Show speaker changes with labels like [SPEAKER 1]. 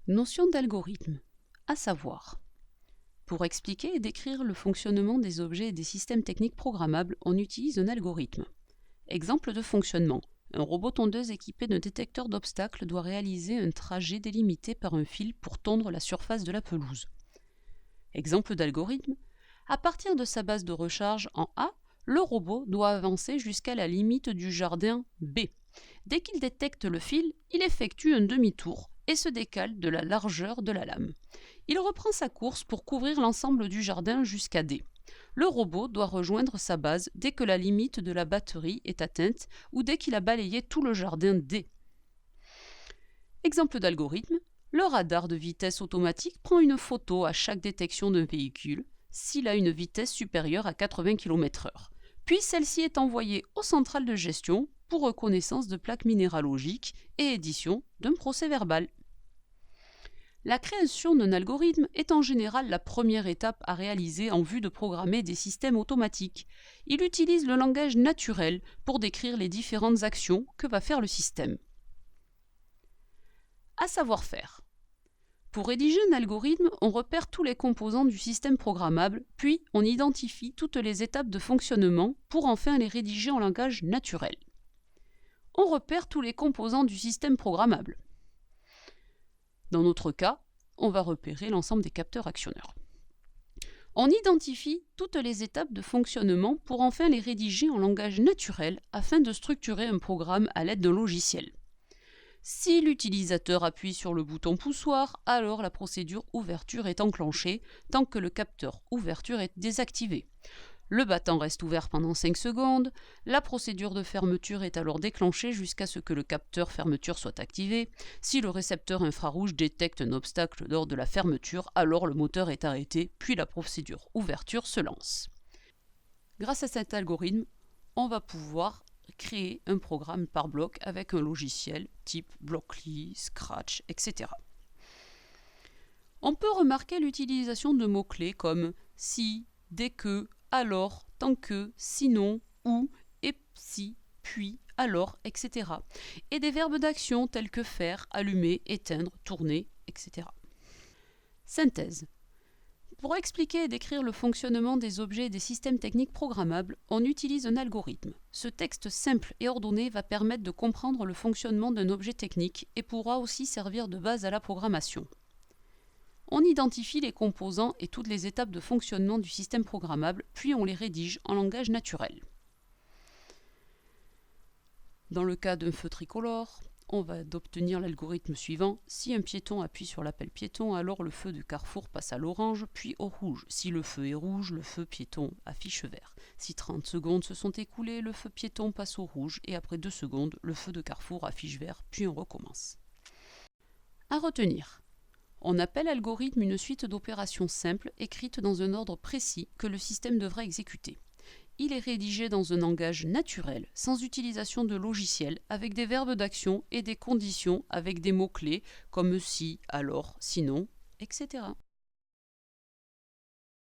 [SPEAKER 1] Notion d'algorithme, à savoir. Pour expliquer et décrire le fonctionnement des objets et des systèmes techniques programmables, on utilise un algorithme. Exemple de fonctionnement. Un robot tondeuse équipé d'un détecteur d'obstacles doit réaliser un trajet délimité par un fil pour tondre la surface de la pelouse. Exemple d'algorithme. À partir de sa base de recharge en A, le robot doit avancer jusqu'à la limite du jardin B. Dès qu'il détecte le fil, il effectue un demi-tour et se décale de la largeur de la lame. Il reprend sa course pour couvrir l'ensemble du jardin jusqu'à D. Le robot doit rejoindre sa base dès que la limite de la batterie est atteinte ou dès qu'il a balayé tout le jardin D. Exemple d'algorithme. Le radar de vitesse automatique prend une photo à chaque détection d'un véhicule s'il a une vitesse supérieure à 80 km/h. Puis celle-ci est envoyée aux centrales de gestion pour reconnaissance de plaques minéralogiques et édition d'un procès-verbal. La création d'un algorithme est en général la première étape à réaliser en vue de programmer des systèmes automatiques. Il utilise le langage naturel pour décrire les différentes actions que va faire le système. À savoir faire. Pour rédiger un algorithme, on repère tous les composants du système programmable, puis on identifie toutes les étapes de fonctionnement pour enfin les rédiger en langage naturel. On repère tous les composants du système programmable. Dans notre cas, on va repérer l'ensemble des capteurs actionneurs. On identifie toutes les étapes de fonctionnement pour enfin les rédiger en langage naturel afin de structurer un programme à l'aide d'un logiciel. Si l'utilisateur appuie sur le bouton poussoir, alors la procédure ouverture est enclenchée tant que le capteur ouverture est désactivé. Le battant reste ouvert pendant 5 secondes, la procédure de fermeture est alors déclenchée jusqu'à ce que le capteur fermeture soit activé. Si le récepteur infrarouge détecte un obstacle lors de la fermeture, alors le moteur est arrêté, puis la procédure ouverture se lance. Grâce à cet algorithme, on va pouvoir créer un programme par bloc avec un logiciel type Blockly, Scratch, etc. On peut remarquer l'utilisation de mots-clés comme si, dès que, alors, tant que, sinon, ou, et si, puis, alors, etc. Et des verbes d'action tels que faire, allumer, éteindre, tourner, etc. Synthèse. Pour expliquer et décrire le fonctionnement des objets et des systèmes techniques programmables, on utilise un algorithme. Ce texte simple et ordonné va permettre de comprendre le fonctionnement d'un objet technique et pourra aussi servir de base à la programmation. On identifie les composants et toutes les étapes de fonctionnement du système programmable, puis on les rédige en langage naturel. Dans le cas d'un feu tricolore, on va obtenir l'algorithme suivant. Si un piéton appuie sur l'appel piéton, alors le feu du carrefour passe à l'orange, puis au rouge. Si le feu est rouge, le feu piéton affiche vert. Si 30 secondes se sont écoulées, le feu piéton passe au rouge, et après 2 secondes, le feu de carrefour affiche vert, puis on recommence. À retenir. On appelle algorithme une suite d'opérations simples écrites dans un ordre précis que le système devra exécuter. Il est rédigé dans un langage naturel, sans utilisation de logiciel, avec des verbes d'action et des conditions avec des mots-clés comme si, alors, sinon, etc.